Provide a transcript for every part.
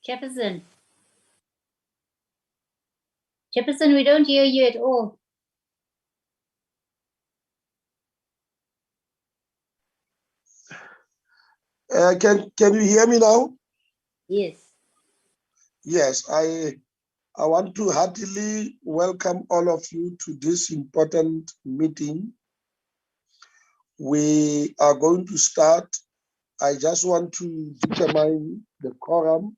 Jefferson, we don't hear you at all. Can you hear me now? Yes. Yes, I want to heartily welcome all of you to this important meeting. We are going to start. I just want to determine the quorum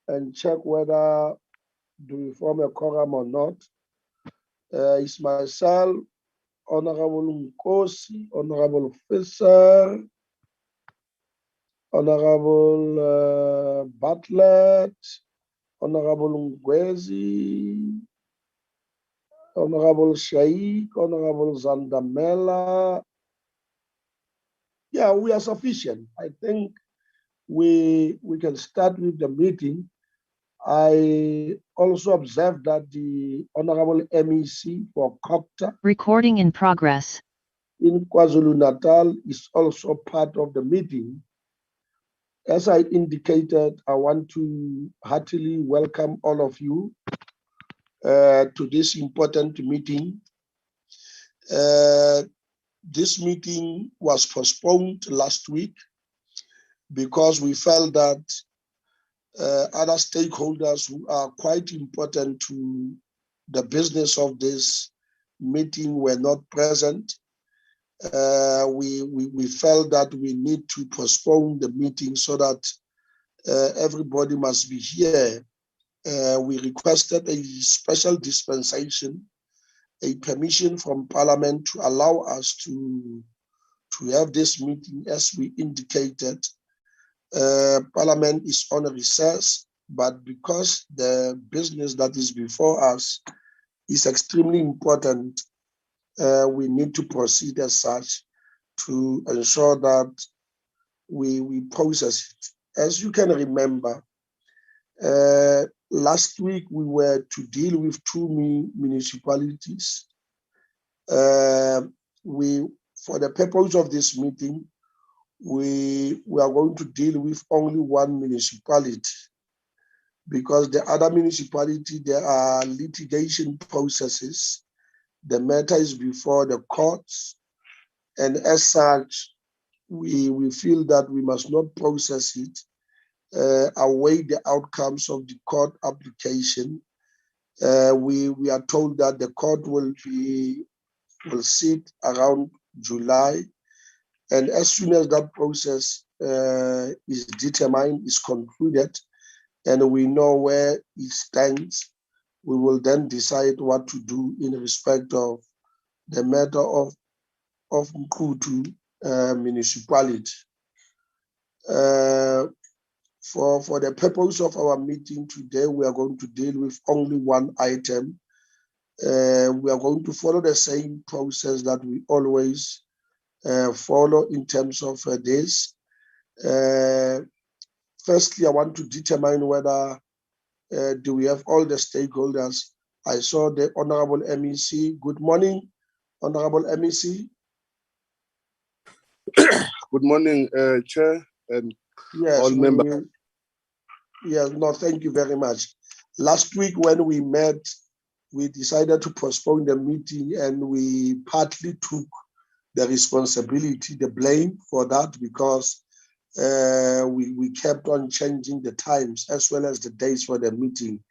and check whether do we form a quorum or not. It's myself, Honorable Nkosi, Honorable Fisher, Honorable Bartlett, Honorable Ngwezi, Honorable Shaik, Honorable Zandamela. Yeah, we are sufficient. I think we can start with the meeting. I also observed that the Honorable MEC for Cooperative Recording in progress. in KwaZulu-Natal is also part of the meeting. As I indicated, I want to heartily welcome all of you to this important meeting. This meeting was postponed last week because we felt that other stakeholders who are quite important to the business of this meeting were not present. We felt that we need to postpone the meeting so that everybody must be here. We requested a special dispensation, a permission from Parliament to allow us to have this meeting. As we indicated, Parliament is on a recess, but because the business that is before us is extremely important, we need to proceed as such to ensure that we process it. As you can remember, last week we were to deal with two municipalities. For the purpose of this meeting, we are going to deal with only one municipality, because the other municipality, there are litigation processes. The matter is before the courts, and as such, we feel that we must not process it, await the outcomes of the court application. We are told that the court will sit around July, and as soon as that process is determined, is concluded, and we know where it stands, we will then decide what to do in respect of the matter of Nquthu municipality. For the purpose of our meeting today, we are going to deal with only one item. We are going to follow the same process that we always follow in terms of this. Firstly, I want to determine whether do we have all the stakeholders. I saw the Honorable MEC. Good morning, Honorable MEC. Good morning, Chair, and yes, all members. Yes, no, thank you very much. Last week when we met, we decided to postpone the meeting, and we partly took the responsibility, the blame for that, because we kept on changing the times as well as the days for the meeting,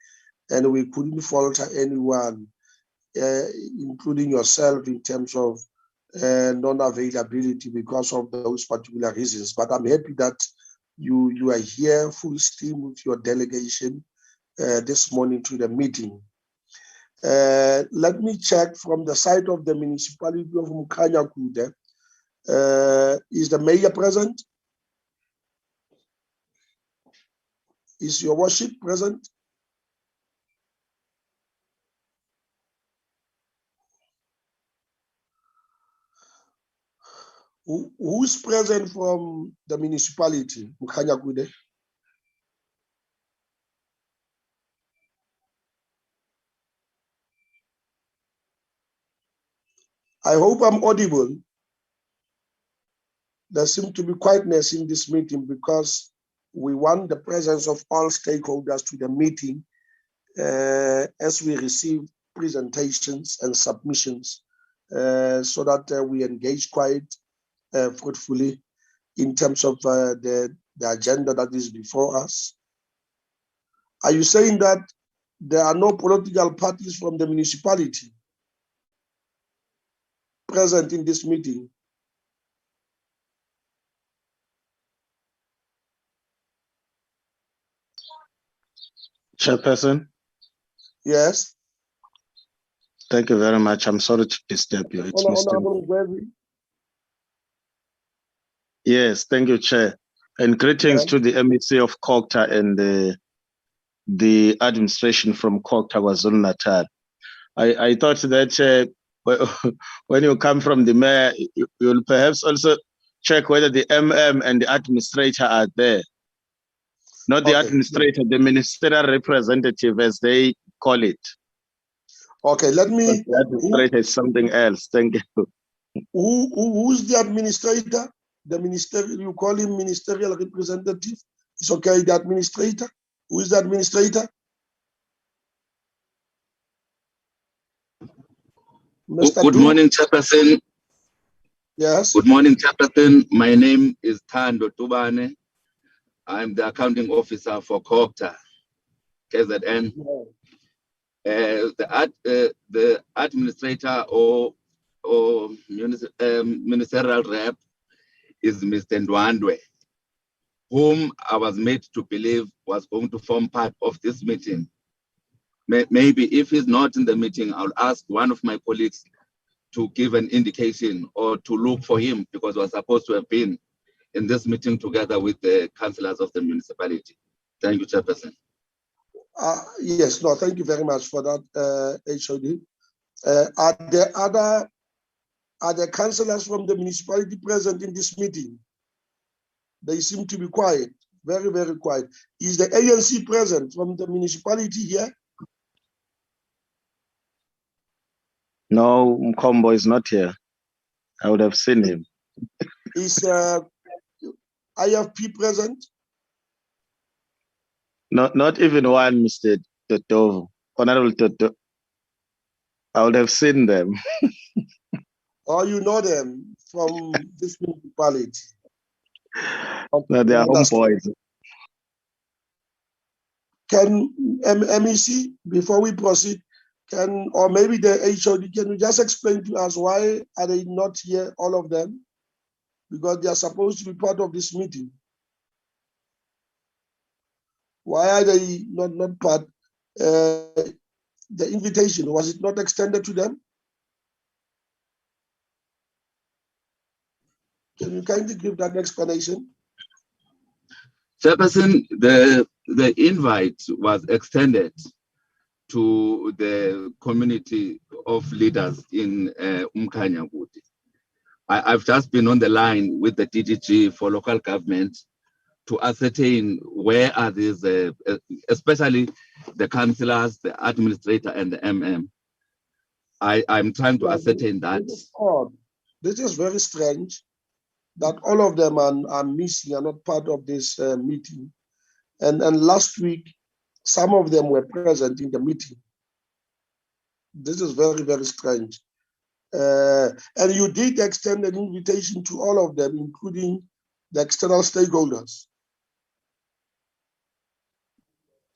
and we couldn't falter anyone, including yourself, in terms of non-availability because of those particular reasons. But I'm happy that you are here full steam with your delegation this morning to the meeting. Let me check from the side of the municipality of Mkhanyakude. Is the mayor present? Is your worship present? Who's present from the municipality, Mkhanyakude? I hope I'm audible. There seems to be quietness in this meeting because we want the presence of all stakeholders to the meeting as we receive presentations and submissions so that we engage quite fruitfully in terms of the agenda that is before us. Are you saying that there are no political parties from the municipality present in this meeting? Chairperson, Yes. thank you very much. I'm sorry to disturb you. It's Honorable Gwebe. Yes, thank you, Chair. And greetings to the MEC of Cooperative and the administration from Cooperative KwaZulu-Natal. I thought that when you come from the mayor, you'll perhaps also check whether the MM and the administrator are there. Not the administrator, the ministerial representative, as they call it. Okay, let me. But the administrator is something else. Thank you. Who's the administrator? The minister, you call him ministerial representative. It's okay, the administrator. Who is the administrator? Mr. Good morning, Chairperson. Yes. Good morning, Chairperson. My name is Thando Tubane. I'm the accounting officer for Cooperative, KZN. The administrator or ministerial rep is Mr. Ndwandwe, whom I was made to believe was going to form part of this meeting. Maybe if he's not in the meeting, I'll ask one of my colleagues to give an indication or to look for him, because we're supposed to have been in this meeting together with the councillors of the municipality. Thank you, Chairperson. Yes, no, thank you very much for that, HOD. Are there councillors from the municipality present in this meeting? They seem to be quiet, very, very quiet. Is the ANC present from the municipality here? No, Mkombo is not here. I would have seen him. Is IFP present? Not even one, Mr. Toto, Honorable Toto. I would have seen them. Or you know them from this municipality? No, they are homeboys. Can MEC, before we proceed, or maybe the HOD, can you just explain to us why are they not here, all of them? Because they are supposed to be part of this meeting. Why are they not part? The invitation, was it not extended to them? Can you kindly give that explanation? Chairperson, the invite was extended to the community of leaders in Mkhanyakude. I've just been on the line with the DDG for local government to ascertain where are these, especially the councillors, the administrator, and the MM. I'm trying to ascertain that. This is very strange that all of them are missing, are not part of this meeting. And last week, some of them were present in the meeting. This is very, very strange. And you did extend an invitation to all of them, including the external stakeholders?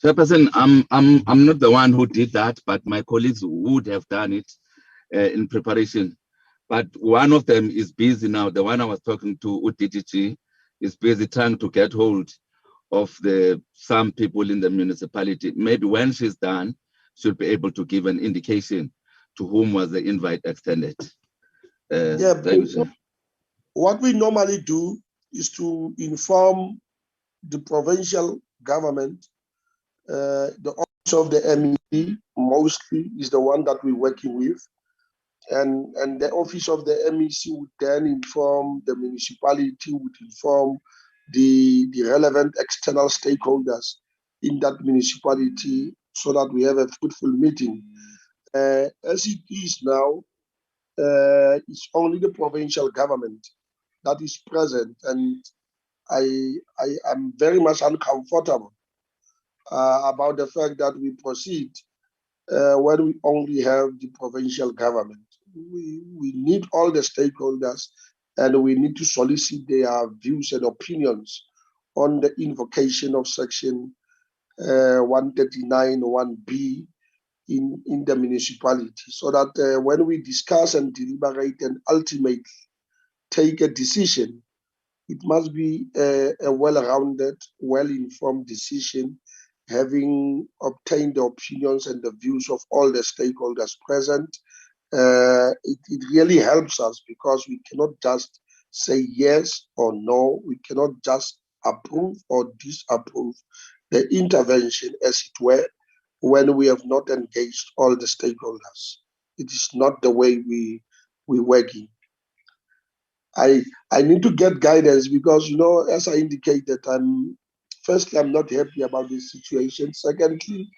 Chairperson, I'm not the one who did that, but my colleagues would have done it in preparation. But one of them is busy now. The one I was talking to, UDDG, is busy trying to get hold of some people in the municipality. Maybe when she's done, she'll be able to give an indication to whom was the invite extended. Yeah, Thank you. what we normally do is to inform the provincial government. The office of the MEC mostly is the one that we're working with. And the office of the MEC would then inform the municipality, would inform the relevant external stakeholders in that municipality so that we have a fruitful meeting. As it is now, it's only the provincial government that is present, and I am very much uncomfortable about the fact that we proceed when we only have the provincial government. We need all the stakeholders, and we need to solicit their views and opinions on the invocation of section 139 1B in the municipality, so that when we discuss and deliberate and ultimately take a decision, it must be a well-rounded, well-informed decision, having obtained the opinions and the views of all the stakeholders present. It really helps us because we cannot just say yes or no. We cannot just approve or disapprove the intervention, as it were, when we have not engaged all the stakeholders. It is not the way we working. I need to get guidance because, you know, as I indicated, firstly, I'm not happy about this situation. Secondly,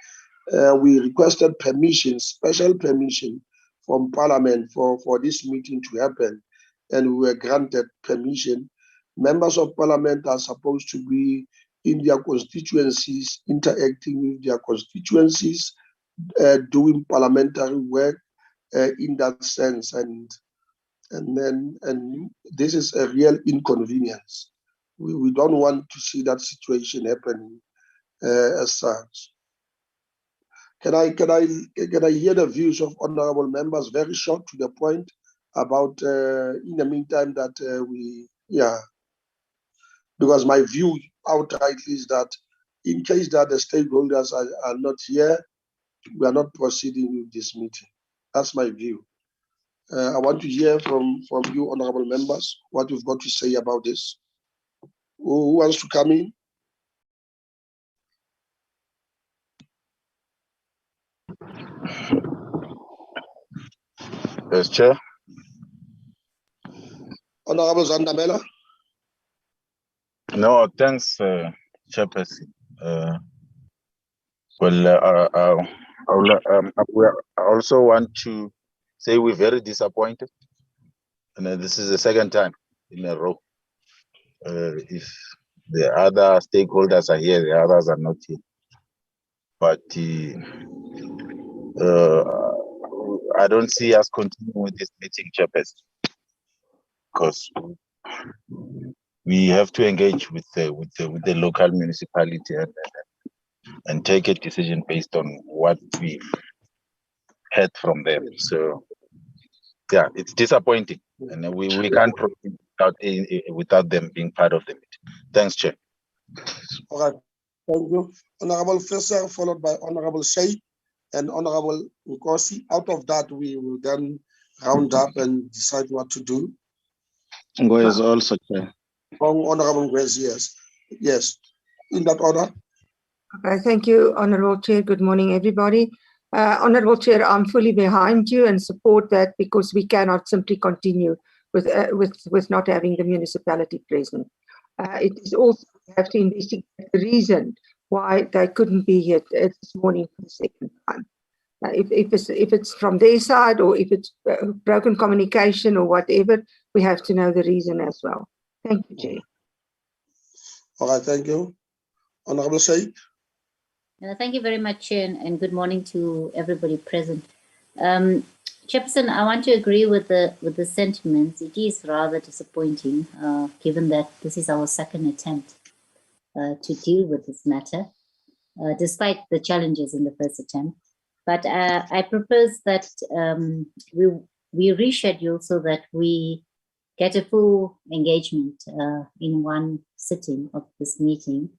we requested permission, special permission from Parliament for this meeting to happen, and we were granted permission. Members of Parliament are supposed to be in their constituencies, interacting with their constituencies, doing parliamentary work in that sense, and this is a real inconvenience. We don't want to see that situation happening as such. Can I hear the views of honorable members, very short to the point, about in the meantime that because my view outright is that in case that the stakeholders are not here, we are not proceeding with this meeting. That's my view. I want to hear from you, honorable members, what you've got to say about this. Who wants to come in? Yes, Chair. Honorable Zandamela. No, thanks, Chairperson. I also want to say we're very disappointed, and this is the second time in a row. If the other stakeholders are here, the others are not here. But I don't see us continuing with this meeting, Chairperson, because we have to engage with the local municipality and take a decision based on what we've heard from them. So yeah, it's disappointing, and we can't proceed without them being part of the meeting. Thanks, Chair. All right, thank you. Honorable Fisher, followed by Honorable Sheikh and Honorable Nkosi. Out of that, we will then round up and decide what to do. Ngo is also Chair. Honorable Grace, yes. In that order. Okay, thank you, Honorable Chair. Good morning, everybody. Honorable Chair, I'm fully behind you and support that because we cannot simply continue with not having the municipality present. It is also, we have to investigate the reason why they couldn't be here this morning for the second time. If it's from their side or if it's broken communication or whatever, we have to know the reason as well. Thank you, Chair. All right, thank you. Honorable Sheikh. Thank you very much, Chair, and good morning to everybody present. Chairperson, I want to agree with the sentiments. It is rather disappointing, given that this is our second attempt to deal with this matter, despite the challenges in the first attempt. But I propose that we reschedule so that we get a full engagement in one sitting of this meeting.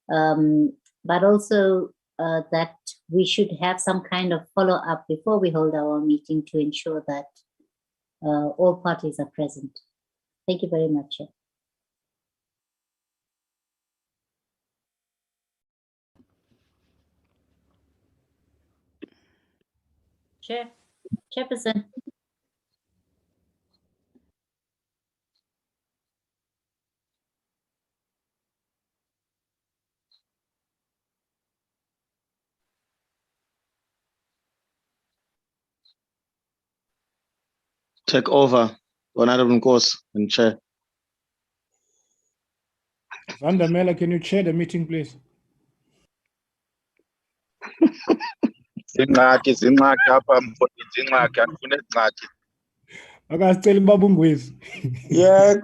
But also that we should have some kind of follow-up before we hold our meeting to ensure that all parties are present. Thank you very much, Chair. Chairperson. Take over, Honorable Nkosi and Chair. Vandamela, can you chair the meeting, please? Zingxaki apha mfowethu, zingxaki andifuna ezingxaki. Akasicela uBaba uNgwezi. Yeah.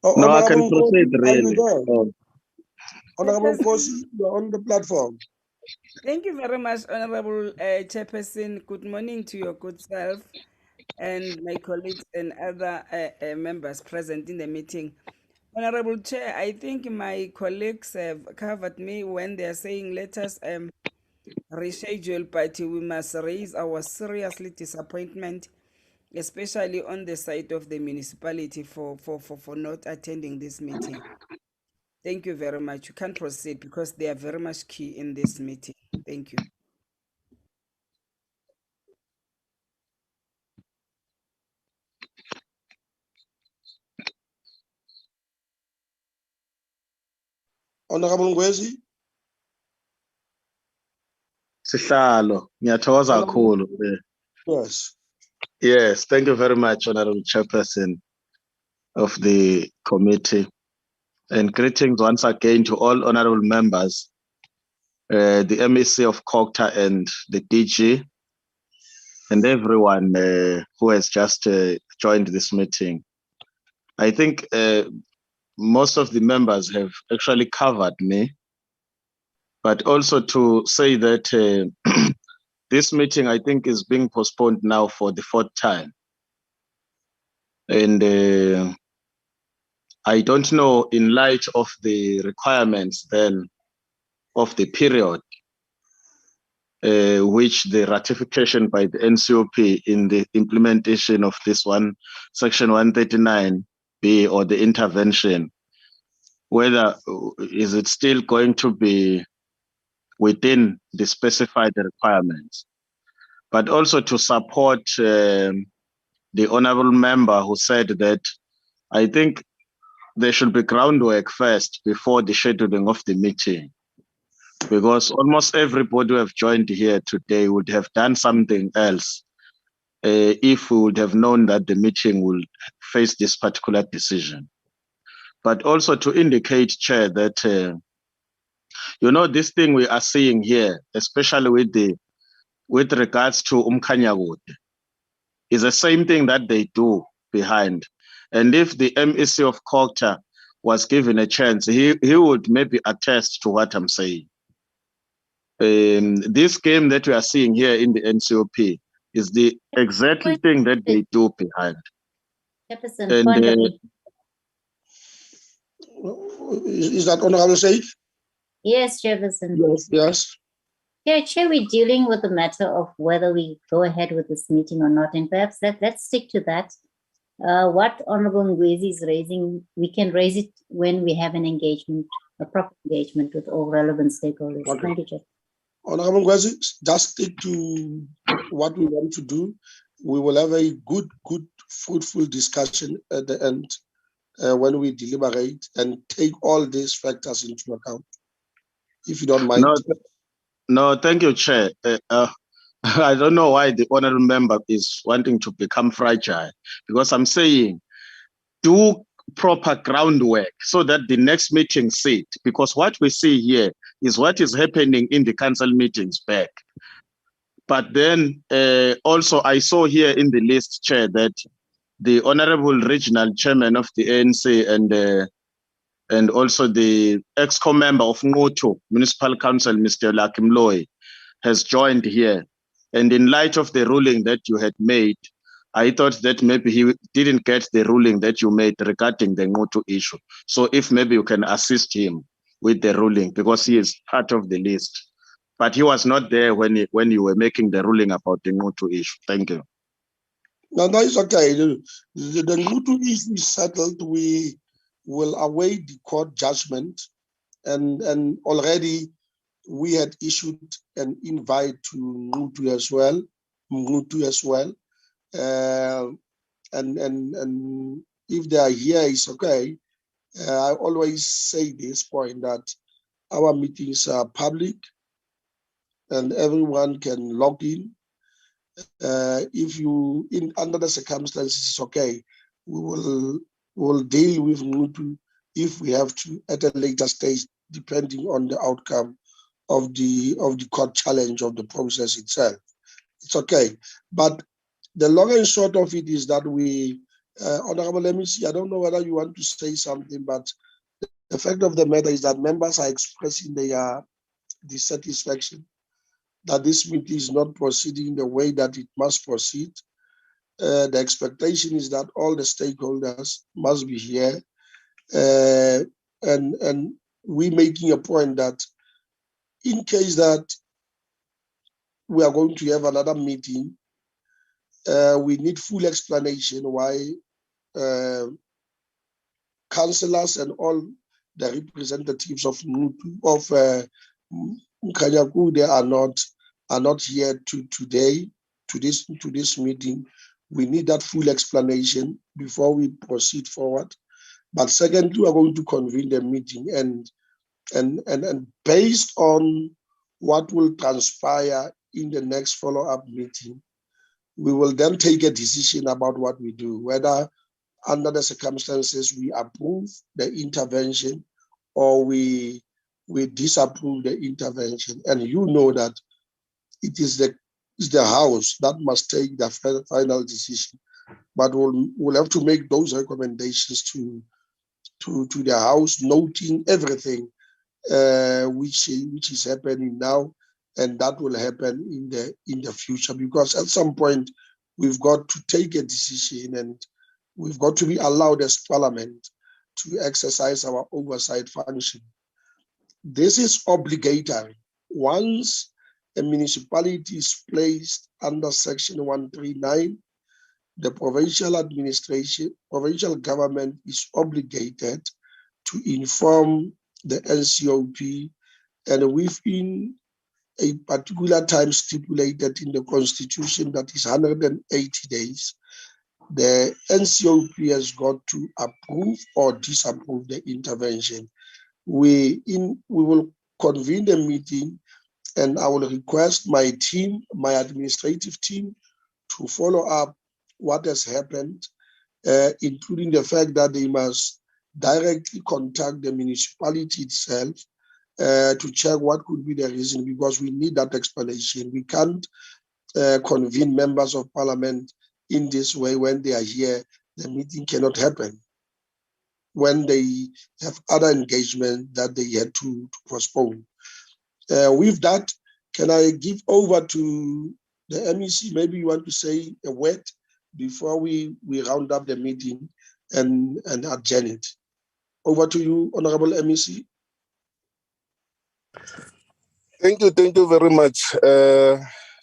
No, I can Honorable proceed Nkosi, are you really. there? Oh. Honorable Nkosi, you are on the platform. Thank you very much, Honorable Chairperson. Good morning to your good self and my colleagues and other members present in the meeting. Honorable Chair, I think my colleagues have covered me when they are saying let us reschedule, but we must raise our seriously disappointment, especially on the side of the municipality for not attending this meeting. Thank you very much. You can proceed because they are very much key in this meeting. Thank you. Honorable Ngwezi. Sihlalo, ngiyathokoza kakhulu. Yes. Yes, thank you very much, Honorable Chairperson of the committee. And greetings once again to all honorable members, the MEC of COCTA and the DG, and everyone who has just joined this meeting. I think most of the members have actually covered me, but also to say that this meeting, I think, is being postponed now for the fourth time. And I don't know, in light of the requirements then of the period, which the ratification by the NCOP in the implementation of this one, Section 139B or the intervention, whether is it still going to be within the specified requirements, but also to support the honorable member who said that I think there should be groundwork first before the scheduling of the meeting, because almost everybody who have joined here today would have done something else if we would have known that the meeting will face this particular decision. But also to indicate, Chair, that you know, this thing we are seeing here, especially with regards to Mkhanyakude, is the same thing that they do behind. And if the MEC of COCTA was given a chance, he would maybe attest to what I'm saying. This game that we are seeing here in the NCOP is the exact thing that they do behind. And, is that Honorable Said? Yes, Chairperson. Yes, yes. Yeah, Chair, we're dealing with the matter of whether we go ahead with this meeting or not, and perhaps let's stick to that. What Honorable Ngwezi is raising, we can raise it when we have an engagement, a proper engagement with all relevant stakeholders. Okay. Thank you, Chair. Honorable Ngwezi, just stick to what we want to do. We will have a good, fruitful discussion at the end when we deliberate and take all these factors into account, if you don't mind. No, thank you, Chair. I don't know why the honorable member is wanting to become fragile, because I'm saying do proper groundwork so that the next meeting sit, because what we see here is what is happening in the council meetings back. But then also I saw here in the list, Chair, that the Honorable Regional Chairman of the ANC and also the ex-co member of Nquthu Municipal Council, Mr. Lakim Loy, has joined here. And in light of the ruling that you had made, I thought that maybe he didn't get the ruling that you made regarding the Nquthu issue. So if maybe you can assist him with the ruling, because he is part of the list. But he was not there when you were making the ruling about the Nquthu issue. Thank you. No, it's okay. The Nquthu issue is settled. We will await the court judgment, and already we had issued an invite to Nquthu as well. And if they are here, it's okay. I always say this point that our meetings are public and everyone can log in. If you under the circumstances, it's okay. We will deal with Nquthu if we have to at a later stage, depending on the outcome of the court challenge of the process itself. It's okay. But the long and short of it is that we, Honorable MEC, I don't know whether you want to say something, but the fact of the matter is that members are expressing their dissatisfaction that this meeting is not proceeding the way that it must proceed. The expectation is that all the stakeholders must be here. And we're making a point that in case that we are going to have another meeting, we need full explanation why councillors and all the representatives of Mkhanyakude are not here today to this meeting. We need that full explanation before we proceed forward. But secondly, we are going to convene the meeting and based on what will transpire in the next follow-up meeting, we will then take a decision about what we do, whether under the circumstances we approve the intervention or we disapprove the intervention. And you know that it is the House that must take the final decision. But we'll have to make those recommendations to the House, noting everything which is happening now, and that will happen in the future. Because at some point we've got to take a decision, and we've got to be allowed as Parliament to exercise our oversight function. This is obligatory. Once a municipality is placed under Section 139, the provincial government is obligated to inform the NCOP, and within a particular time stipulated in the Constitution, that is 180 days, the NCOP has got to approve or disapprove the intervention. We will convene the meeting, and I will request my team, my administrative team, to follow up what has happened, including the fact that they must directly contact the municipality itself to check what could be the reason, because we need that explanation. We can't convene members of Parliament in this way. When they are here, the meeting cannot happen. When they have other engagement that they had to postpone. With that, can I give over to the MEC? Maybe you want to say a word before we round up the meeting and adjourn it. Over to you, Honorable MEC. Thank you very much,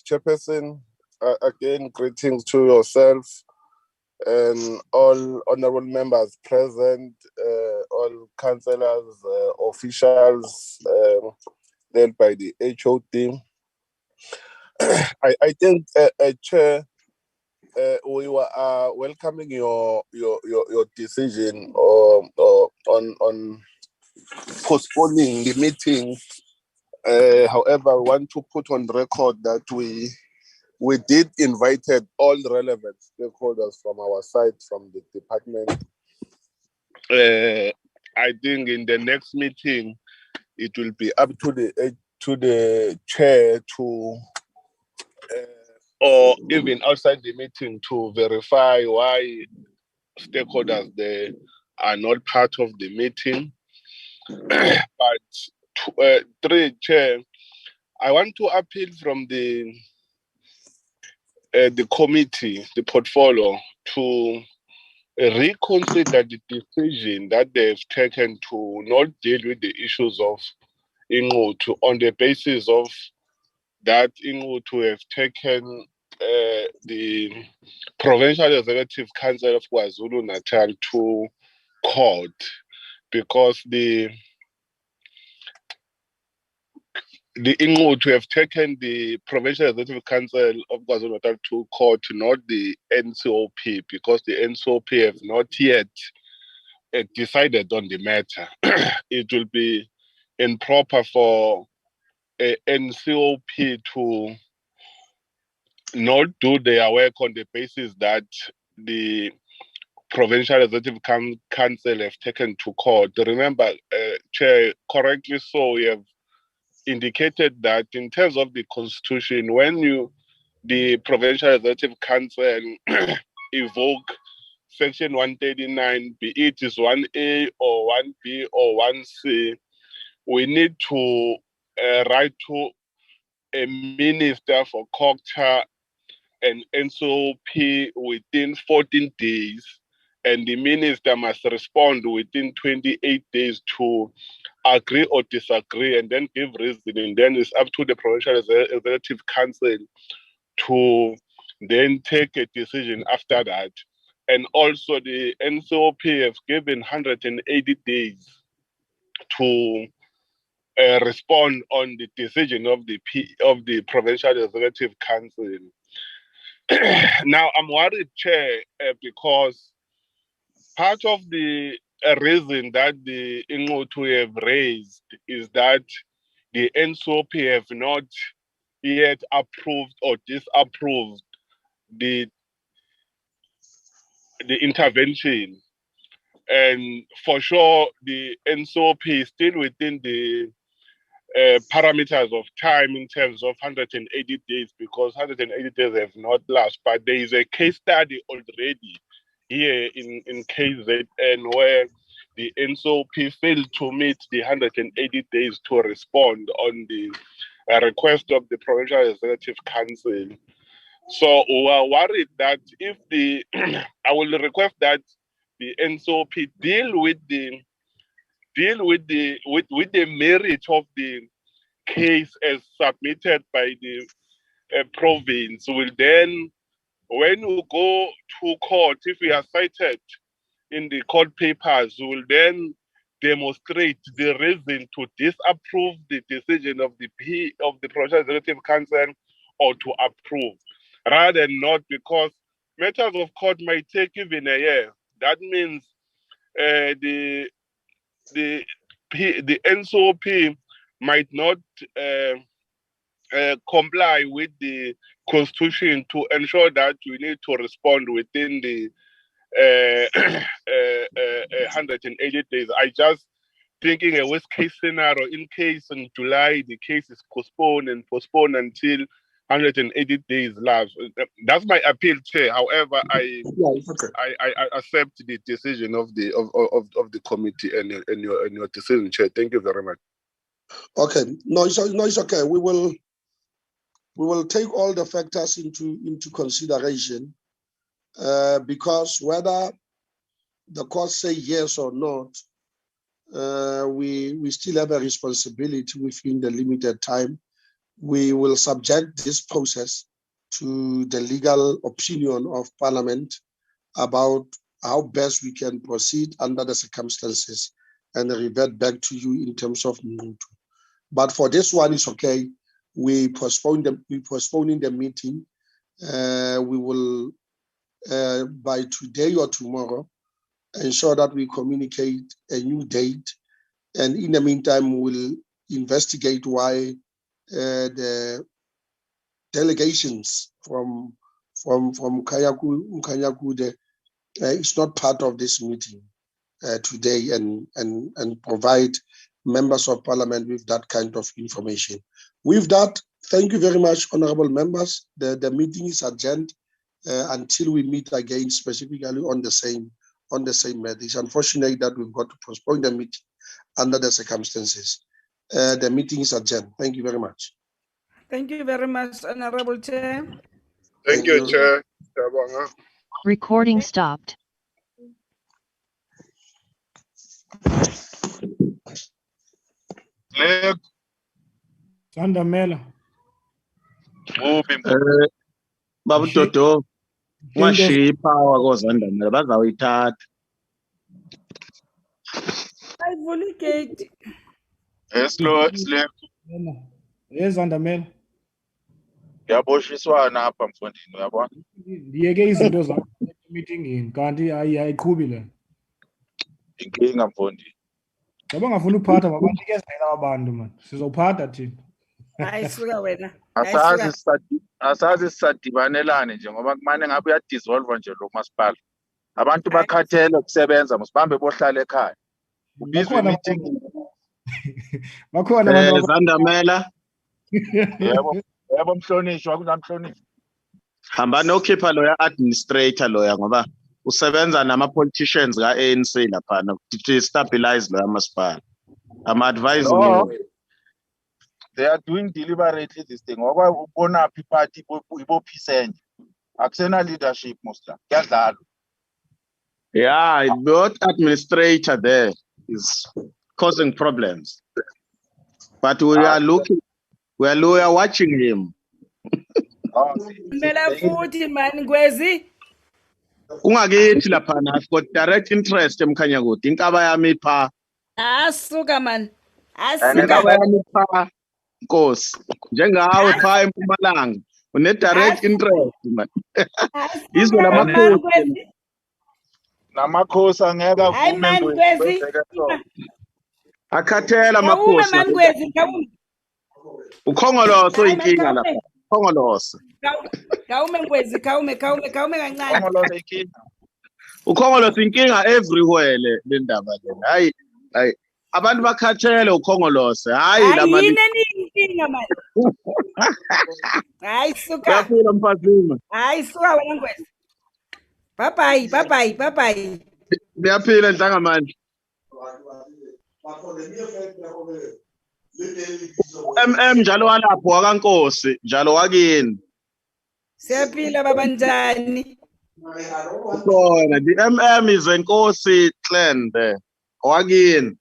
Chairperson. Again, greetings to yourself and all honorable members present, all councillors, officials, led by the HO team. I think, Chair, we were welcoming your decision on postponing the meeting. However, I want to put on record that we did invited all relevant stakeholders from our side, from the department. I think in the next meeting, it will be up to the chair to or even outside the meeting to verify why stakeholders there are not part of the meeting. But three, Chair, I want to appeal from the committee, the portfolio, to reconsider the decision that they've taken to not deal with the issues of Nquthu on the basis of that Nquthu have taken the Provincial Executive Council of KwaZulu-Natal to court, because the Nquthu have taken the Provincial Executive Council of KwaZulu-Natal to court, not the NCOP, because the NCOP have not yet decided on the matter. It will be improper for a NCOP to not do their work on the basis that the Provincial Executive Council have taken to court. Remember, Chair, correctly so, we have indicated that in terms of the Constitution, when the Provincial Executive Council evoke Section 139, be it is 1A or 1B or 1C, we need to write to a minister for COGTA and NCOP within 14 days, and the minister must respond within 28 days to agree or disagree, and then give reason, and then it's up to the Provincial Executive Council to then take a decision after that. And also the NCOP have given 180 days to respond on the decision of the Provincial Executive Council. Now, I'm worried, Chair, because part of the reason that the Nquthu have raised is that the NCOP have not yet approved or disapproved the intervention. And for sure, the NCOP is still within the parameters of time in terms of 180 days, because 180 days have not lapsed. But there is a case study already here in KZN where the NCOP failed to meet the 180 days to respond on the request of the Provincial Executive Council. So we are worried that if I will request that the NCOP deal with the merit of the case as submitted by the province. Will then, when we go to court, if we are cited in the court papers, will then demonstrate the reason to disapprove the decision of the Provincial Executive Council or to approve, rather than not, because matters of court might take even a year. That means the NCOP might not comply with the Constitution to ensure that we need to respond within the 180 days. I just thinking a worst case scenario, in case in July the case is postponed until 180 days lapse. That's my appeal, Chair. However, I accept the decision of the committee and your decision, Chair. Thank you very much. Okay, no, it's okay. We will take all the factors into consideration, because whether the court say yes or not, we still have a responsibility within the limited time. We will subject this process to the legal opinion of Parliament about how best we can proceed under the circumstances, and revert back to you in terms of Nquthu. But for this one, it's okay. We postponing the meeting. We will by today or tomorrow ensure that we communicate a new date, and in the meantime, we'll investigate why the delegations from Mkhanyakude is not part of this meeting today, and provide members of Parliament with that kind of information. With that, Thank you very much, honorable members. The meeting is adjourned until we meet again specifically on the same matter. It's unfortunate that we've got to postpone the meeting under the circumstances. The meeting is adjourned. Thank you very much. Thank you very much, Honorable Chair. Thank you, Chair. Recording stopped. Sandamela. Babu Toto, ungashiya ipower kozandamela bazawuyithatha. I vulgate. Yes, Lord. Yes, Sandamela. Ngiyaboshiswana apha mfondini uyabona. Ndiyeke izinto zakho meeting kanti ayiqhubi le. Inkinga mfondini. Ngoba ngafuna uphatha babanikezela abantu man. Sizophatha thina. Ayisuka wena. Asazi sisadibanelane nje ngoba kumane ngabe uyadissolve nje lo masipala. Abantu bakhathele ukusebenza musibambe bohlala ekhaya. Ubizwe meeting. Bakhona abantu Sandamela. Yebo mhlonishwa kunamhlonishwa. Hamba nokhipha loya administrator loya ngoba usebenza nama politicians ka-ANC laphana to stabilize loya masipala. I'm advising you. They are doing deliberately this thing. Ngoba ubona phi party ibophisenye. Akusena leadership musta. Kuyadlala. Yeah, both administrator there is causing problems. But we are watching him. Mela futhi man Nkwezi. Kungakithi laphana, I've got direct interest Mkhanyakude. Inkaba yami pha. Asuka man. Inkaba yami pha. Nkosi. Njengawe pha eMpumalanga. Une direct interest man. Izwe lamakhosi. Namakhosi angeke avume Nkwezi. Akhathela amakhosi. Ukhongoloso inkinga lapha. Ukhongoloso. Khawume Nkwezi, khawume kancane. Ukhongoloso inkinga. Ukhongoloso inkinga everywhere le ndaba le. Hayi. Abantu bakhathele ukhongolose. Hayi lama. Yini inkinga man. Hayi suka. Yaphila mphazima. Hayi suka wena Nkwezi. Bye. Niyaphila Ndlangamandla. Njalo walapho wakankosi njalo wakini. Siyaphila babanjani. Khona the is enkosi clan there. Wakini.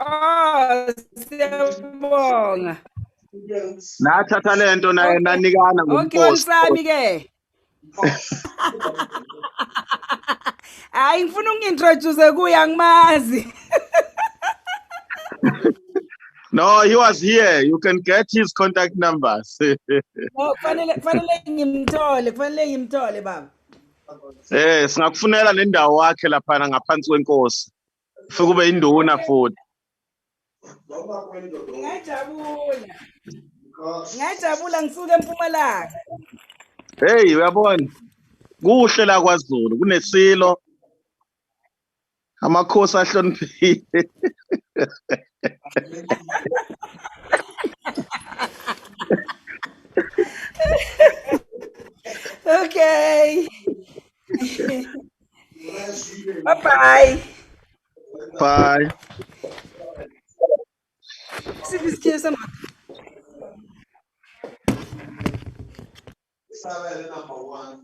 Oh, siyabonga. Nathatha lento naye nanikana Okay, ngomkosi. sami ke. Hayi ngifuna ungintroduce kuya ngimazi. No, he was here. You can get his contact numbers. No, kufanele ngimthole baba. Singakufunela nendawo wakhe laphana ngaphansi kwenkosi. Ufike ube induna futhi. Ngiyajabula ngisuka eMpumalanga. Hey, uyabona? Kuhle la kwaZulu, kunesilo. Amakhosi ahloniphile. Okay. Bye. Bye. Sibisikhisa sama. Number one.